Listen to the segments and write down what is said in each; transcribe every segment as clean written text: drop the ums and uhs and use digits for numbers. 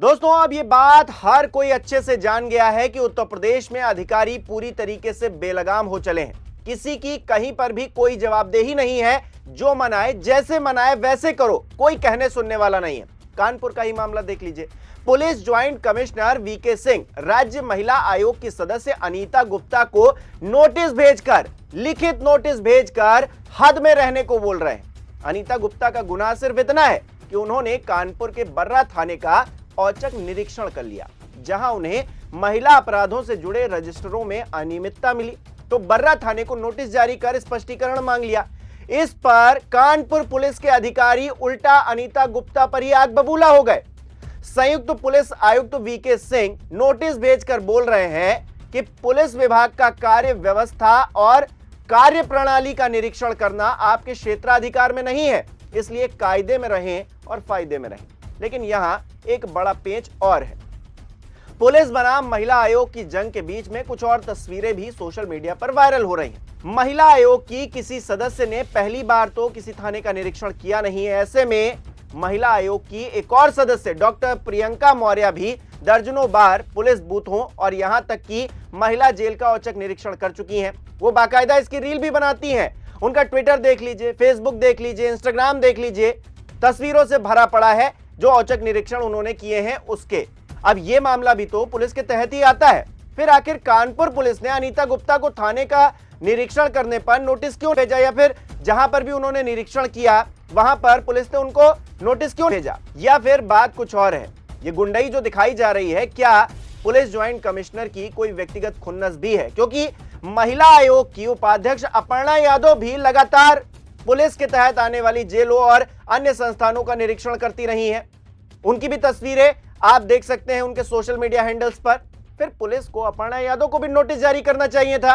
दोस्तों, अब ये बात हर कोई अच्छे से जान गया है कि उत्तर प्रदेश में अधिकारी पूरी तरीके से बेलगाम हो चले हैं। किसी की कहीं पर भी कोई जवाबदेही नहीं है। जो मनाए, जैसे मनाए वैसे करो, कोई कहने सुनने वाला नहीं है। कानपुर का ही मामला देख लीजिए। Police joint commissioner VK Singh राज्य महिला आयोग की सदस्य अनीता गुप्ता को नोटिस भेजकर, लिखित नोटिस भेजकर हद में रहने को बोल रहे हैं। अनीता गुप्ता का गुनाह सिर्फ इतना है कि उन्होंने कानपुर के बर्रा थाने का औचक निरीक्षण कर लिया, जहां उन्हें महिला अपराधों से जुड़े रजिस्टरों में अनियमितता मिली, तो बर्रा थाने को नोटिस जारी कर स्पष्टीकरण मांग लिया। इस पर कानपुर पुलिस के अधिकारी उल्टा अनीता गुप्ता पर ही आग बबूला हो गए। संयुक्त पुलिस आयुक्त वीके सिंह नोटिस भेजकर बोल रहे हैं कि पुलिस विभाग का कार्य व्यवस्था और कार्य प्रणाली का निरीक्षण करना आपके क्षेत्राधिकार में नहीं है, इसलिए कायदे में रहें और फायदे में रहें। लेकिन यहां एक बड़ा पेंच और है। पुलिस बनाम महिला आयोग की जंग के बीच में कुछ और तस्वीरें भी सोशल मीडिया पर वायरल हो रही हैं। महिला आयोग की किसी सदस्य ने पहली बार तो किसी थाने का निरीक्षण किया नहीं है। ऐसे में महिला आयोग की एक और सदस्य डॉक्टर प्रियंका मौर्य भी दर्जनों बार पुलिस बूथों और यहां तक कि महिला जेल का औचक निरीक्षण कर चुकी हैं। वो बाकायदा इसकी रील भी बनाती हैं। उनका ट्विटर देख लीजिए, फेसबुक देख लीजिए, इंस्टाग्राम देख लीजिए, तस्वीरों से भरा पड़ा है जो औचक निरीक्षण उन्होंने किए हैं उसके। अब यह मामला भी तो पुलिस के तहत ही आता है। फिर आखिर कानपुर पुलिस ने अनीता गुप्ता को थाने का निरीक्षण करने पर नोटिस क्यों भेजा, या फिर जहां पर भी उन्होंने निरीक्षण किया वहां पर पुलिस ने उनको नोटिस क्यों भेजा, या फिर बात कुछ और है। ये गुंडई जो दिखाई जा रही है, क्या पुलिस ज्वाइंट कमिश्नर की कोई व्यक्तिगत खुन्नस भी है? क्योंकि महिला आयोग की उपाध्यक्ष अपर्णा यादव भी लगातार पुलिस के तहत आने वाली जेलों और अन्य संस्थानों का निरीक्षण करती रही हैं। उनकी भी तस्वीरें आप देख सकते हैं उनके सोशल मीडिया हैंडल्स पर। फिर पुलिस को अपर्णा यादव को भी नोटिस जारी करना चाहिए था।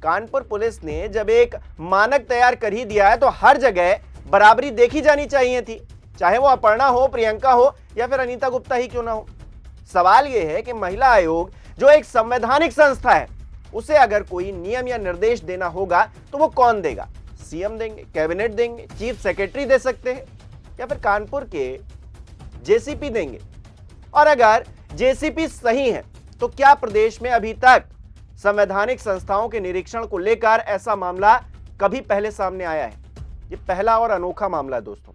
कानपुर पुलिस ने जब एक मानक तैयार कर ही दिया है तो हर जगह बराबरी देखी जानी चाहिए थी, चाहे वो अपर्णा हो, प्रियंका हो या फिर अनीता गुप्ता ही क्यों ना हो। सवाल यह है कि महिला आयोग जो एक संवैधानिक संस्था है, उसे अगर कोई नियम या निर्देश देना होगा तो वो कौन देगा? सीएम देंगे, कैबिनेट देंगे, चीफ सेक्रेटरी दे सकते हैं, या फिर कानपुर के जेसीपी देंगे? और अगर जेसीपी सही है तो क्या प्रदेश में अभी तक संवैधानिक संस्थाओं के निरीक्षण को लेकर ऐसा मामला कभी पहले सामने आया है? ये पहला और अनोखा मामला है दोस्तों।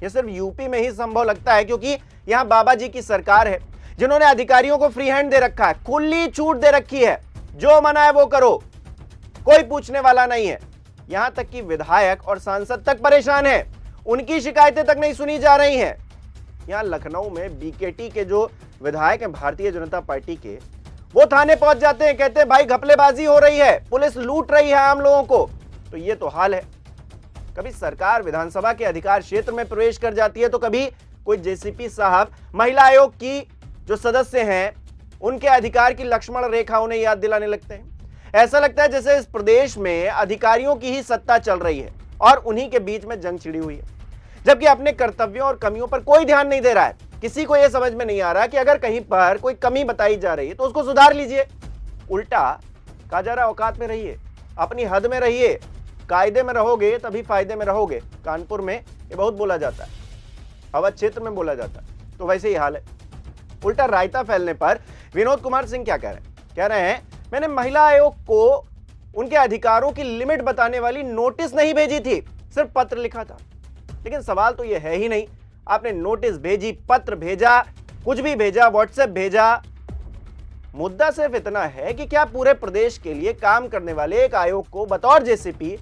ये सिर्फ यूपी में ही संभव लगता है, क्योंकि यहां बाबा जी की सरकार है जिन्होंने अधिकारियों को फ्री हैंड दे रखा है, खुली छूट दे रखी है। जो मना है वो करो, कोई पूछने वाला नहीं है। यहां तक कि विधायक और सांसद तक परेशान हैं, उनकी शिकायतें तक नहीं सुनी जा रही हैं। यहां लखनऊ में बीकेटी के जो विधायक हैं भारतीय जनता पार्टी के, वो थाने पहुंच जाते हैं, कहते हैं भाई घपलेबाजी हो रही है, पुलिस लूट रही है आम लोगों को। तो ये तो हाल है। कभी सरकार विधानसभा के अधिकार क्षेत्र में प्रवेश कर जाती है तो कभी कोई जेसीपी साहब महिला आयोग की जो सदस्य हैं उनके अधिकार की लक्ष्मण रेखा उन्हें याद दिलाने लगते हैं। ऐसा लगता है जैसे इस प्रदेश में अधिकारियों की ही सत्ता चल रही है और उन्हीं के बीच में जंग छिड़ी हुई है, जबकि अपने कर्तव्यों और कमियों पर कोई ध्यान नहीं दे रहा है। किसी को यह समझ में नहीं आ रहा कि अगर कहीं पर कोई कमी बताई जा रही है तो उसको सुधार लीजिए। उल्टा कहा जा रहा औकात में रहिए, अपनी हद में रहिए, कायदे में रहोगे तभी फायदे में रहोगे। कानपुर में ये बहुत बोला जाता है, अवध क्षेत्र में बोला जाता है, तो वैसे ही हाल है। उल्टा रायता फैलने पर विनोद कुमार सिंह क्या कह रहे हैं, मैंने महिला आयोग को उनके अधिकारों की लिमिट बताने वाली नोटिस नहीं भेजी थी, सिर्फ पत्र लिखा था। लेकिन सवाल तो यह है ही नहीं, आपने नोटिस भेजी, पत्र भेजा, कुछ भी भेजा, व्हाट्सएप भेजा। मुद्दा सिर्फ इतना है कि क्या पूरे प्रदेश के लिए काम करने वाले एक आयोग को बतौर जेसीपी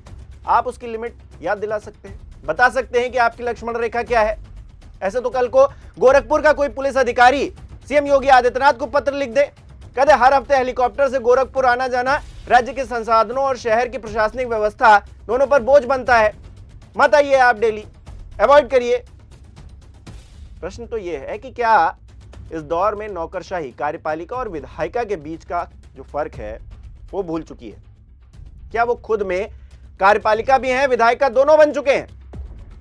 आप उसकी लिमिट याद दिला सकते हैं, बता सकते हैं कि आपकी लक्ष्मण रेखा क्या है? ऐसे तो कल को गोरखपुर का कोई पुलिस अधिकारी सीएम योगी आदित्यनाथ को पत्र लिख दे, कहते हर हफ्ते हेलीकॉप्टर से गोरखपुर आना जाना राज्य के संसाधनों और शहर की प्रशासनिक व्यवस्था दोनों पर बोझ बनता है, मत आइए आप, डेली अवॉइड करिए। प्रश्न तो यह है कि क्या इस दौर में नौकरशाही कार्यपालिका और विधायिका के बीच का जो फर्क है वो भूल चुकी है? क्या वो खुद में कार्यपालिका भी है, विधायिका दोनों बन चुके हैं?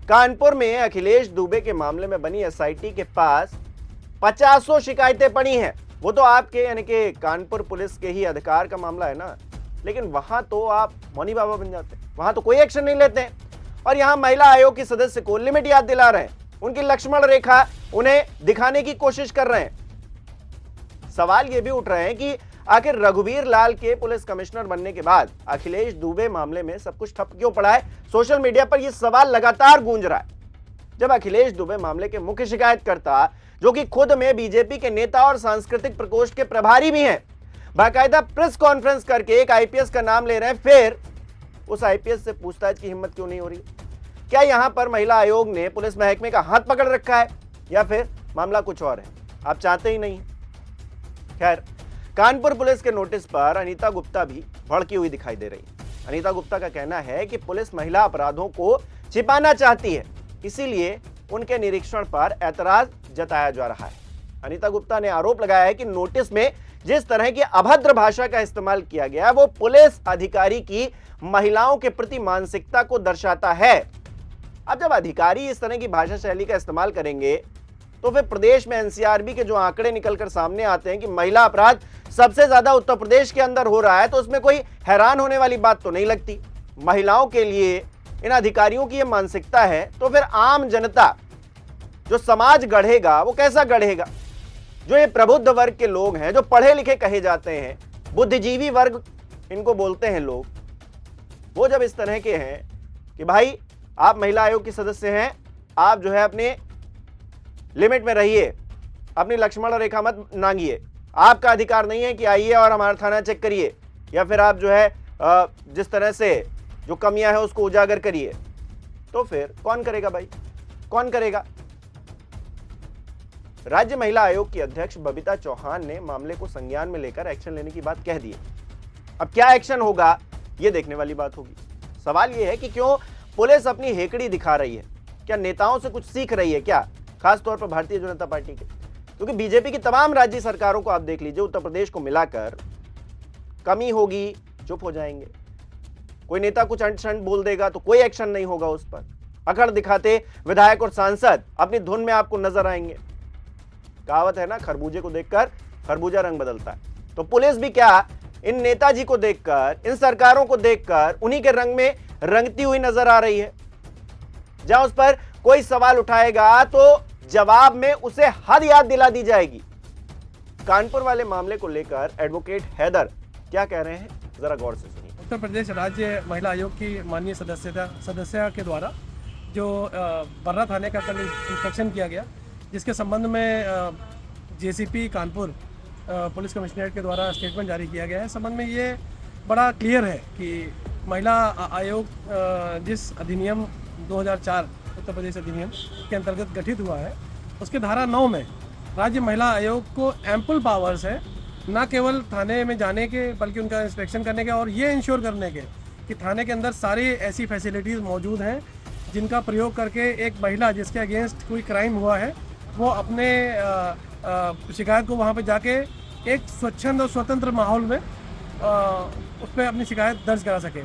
कानपुर में अखिलेश दुबे के मामले में बनी एसआईटी के पास 50 शिकायतें पड़ी हैं। वो तो आपके यानी कि कानपुर पुलिस के ही अधिकार का मामला है ना, लेकिन वहां तो आप मौनी बाबा बन जाते हैं, वहां तो कोई एक्शन नहीं लेते हैं। और यहां महिला आयोग की सदस्य को लिमिट याद दिला रहे हैं। उनकी लक्ष्मण रेखा उन्हें दिखाने की कोशिश कर रहे हैं। सवाल यह भी उठ रहे हैं कि आखिर रघुवीर लाल के पुलिस कमिश्नर बनने के बाद अखिलेश दुबे मामले में सब कुछ ठप क्यों पड़ा है? सोशल मीडिया पर यह सवाल लगातार गूंज रहा है। जब अखिलेश दुबे मामले के मुख्य शिकायतकर्ता, जो कि खुद में बीजेपी के नेता और सांस्कृतिक प्रकोष्ठ के प्रभारी भी हैं, बाकायदा प्रेस कॉन्फ्रेंस करके एक आईपीएस का नाम ले रहे हैं, फिर उस आईपीएस से पूछताछ की हिम्मत क्यों नहीं हो रही? क्या यहां पर महिला आयोग ने पुलिस महकमे का हाथ पकड़ रखा है या फिर मामला कुछ और है? आप चाहते ही नहीं। खैर, कानपुर पुलिस के नोटिस पर अनीता गुप्ता भी भड़की हुई दिखाई दे रही है। अनीता गुप्ता का कहना है कि पुलिस महिला अपराधों को छिपाना चाहती है, इसीलिए उनके निरीक्षण पर ऐतराज जताया जा रहा है। अनीता गुप्ता ने आरोप लगाया है कि नोटिस में जिस तरह की अभद्र भाषा का इस्तेमाल किया गया वो पुलिस अधिकारी की महिलाओं के प्रति मानसिकता को दर्शाता है। अब जब अधिकारी इस तरह की भाषा शैली का इस्तेमाल करेंगे तो फिर प्रदेश में एनसीआरबी के जो आंकड़े निकलकर सामने आते हैं कि महिला अपराध सबसे ज्यादा उत्तर प्रदेश के अंदर हो रहा है, तो उसमें कोई हैरान होने वाली बात तो नहीं लगती। महिलाओं के लिए इन अधिकारियों की यह मानसिकता है तो फिर आम जनता जो समाज गढ़ेगा वो कैसा गढ़ेगा? जो ये प्रबुद्ध वर्ग के लोग हैं, जो पढ़े लिखे कहे जाते हैं, बुद्धिजीवी वर्ग इनको बोलते हैं लोग, वो जब इस तरह के हैं कि भाई आप महिला आयोग की सदस्य हैं, आप जो है अपने लिमिट में रहिए, अपनी लक्ष्मण रेखा मत नांगिए, आपका अधिकार नहीं है कि आइए और हमारा थाना चेक करिए, या फिर आप जो है जिस तरह से जो कमियां हैं उसको उजागर करिए, तो फिर कौन करेगा भाई? कौन करेगा? राज्य महिला आयोग की अध्यक्ष बबीता चौहान ने मामले को संज्ञान में लेकर एक्शन लेने की बात कह दी है। अब क्या एक्शन होगा यह देखने वाली बात होगी। सवाल यह है कि क्यों पुलिस अपनी हेकड़ी दिखा रही है? क्या नेताओं से कुछ सीख रही है क्या, खासतौर पर भारतीय जनता पार्टी के? क्योंकि बीजेपी की तमाम राज्य सरकारों को आप देख लीजिए, उत्तर प्रदेश को मिलाकर कमी होगी चुप हो जाएंगे, कोई नेता कुछ अंट-शंट बोल देगा तो कोई एक्शन नहीं होगा उस पर, अकड़ दिखाते विधायक और सांसद अपनी धुन में आपको नजर आएंगे। कहावत है ना, खरबूजे को देखकर खरबूजा रंग बदलता है। तो पुलिस भी क्या इन नेताजी को देखकर, इन सरकारों को देखकर उन्हीं के रंग में रंगती हुई नजर आ रही है? जहां उस पर कोई सवाल उठाएगा तो जवाब में उसे हद याद दिला दी जाएगी। कानपुर वाले मामले को लेकर एडवोकेट हैदर क्या कह रहे हैं, जरा गौर से सुनिए। उत्तर प्रदेश राज्य महिला आयोग की माननीय सदस्य के द्वारा जो बर्रा थाने का कल इंस्पेक्शन किया गया, जिसके संबंध में जेसीपी कानपुर पुलिस कमिश्नरेट के द्वारा स्टेटमेंट जारी किया गया है। संबंध में ये बड़ा क्लियर है कि महिला आयोग जिस अधिनियम 2004 उत्तर प्रदेश अधिनियम के अंतर्गत गठित हुआ है, उसके धारा 9 में राज्य महिला आयोग को एम्पल पावर्स है, न केवल थाने में जाने के बल्कि उनका इंस्पेक्शन करने के और ये इंश्योर करने के कि थाने के अंदर सारी ऐसी फैसिलिटीज़ मौजूद हैं जिनका प्रयोग करके एक महिला जिसके अगेंस्ट कोई क्राइम हुआ है वो अपने शिकायत को वहाँ पे जाके एक स्वच्छंद और स्वतंत्र माहौल में उस पर अपनी शिकायत दर्ज करा सके।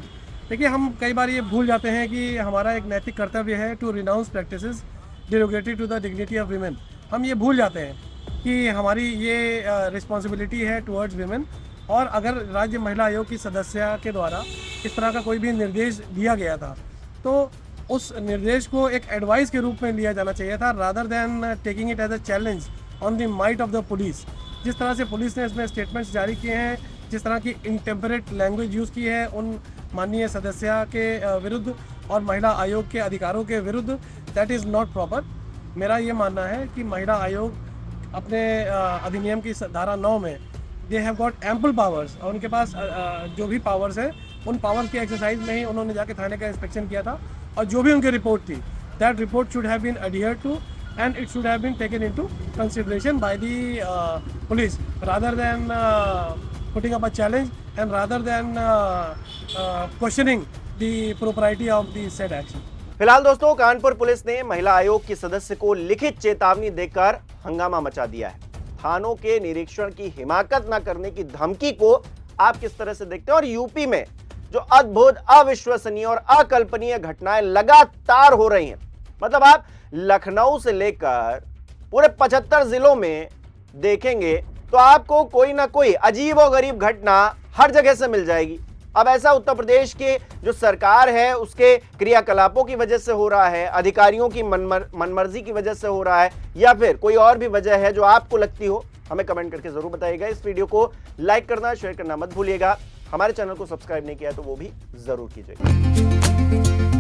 देखिए, हम कई बार ये भूल जाते हैं कि हमारा एक नैतिक कर्तव्य है to renounce practices derogatory to the dignity of women. हम ये भूल जाते हैं कि हमारी ये रिस्पॉन्सिबिलिटी है टुवर्ड्स वीमेन। और अगर राज्य महिला आयोग की सदस्य के द्वारा इस तरह का कोई भी निर्देश दिया गया था तो उस निर्देश को एक एडवाइस के रूप में लिया जाना चाहिए था, rather than taking it as a challenge on the might of the police. जिस तरह से पुलिस ने इसमें स्टेटमेंट्स जारी किए हैं, जिस तरह की इंटेम्परेट लैंग्वेज यूज़ की है उन माननीय सदस्य के विरुद्ध और महिला आयोग के अधिकारों के विरुद्ध, दैट इज़ नॉट प्रॉपर। मेरा ये मानना है कि महिला आयोग अपने अधिनियम की धारा 9 में they have got ample powers, और उनके पास जो भी पावर्स है उन पावर्स की एक्सरसाइज में ही उन्होंने जाके थाने का इंस्पेक्शन किया था, और जो भी उनकी रिपोर्ट थी that report should have been adhered to and it should have been taken into consideration by the police rather than putting up a challenge and rather than questioning the propriety of the said action. फिलहाल दोस्तों, Kanpur police ने महिला आयोग की सदस्य को लिखित चेतावनी देकर हंगामा मचा दिया है। थानों के निरीक्षण की हिमाकत न करने की धमकी को आप किस तरह से देखते हैं? और यूपी में जो अद्भुत, अविश्वसनीय और अकल्पनीय घटनाएं लगातार हो रही हैं, मतलब आप लखनऊ से लेकर पूरे 75 जिलों में देखेंगे तो आपको कोई ना कोई अजीब और गरीब घटना हर जगह से मिल जाएगी। अब ऐसा उत्तर प्रदेश के जो सरकार है उसके क्रियाकलापों की वजह से हो रहा है, अधिकारियों की मनमर्जी की वजह से हो रहा है, या फिर कोई और भी वजह है जो आपको लगती हो, हमें कमेंट करके जरूर बताइएगा। इस वीडियो को लाइक करना, शेयर करना मत भूलिएगा। हमारे चैनल को सब्सक्राइब नहीं किया तो वो भी जरूर कीजिएगा।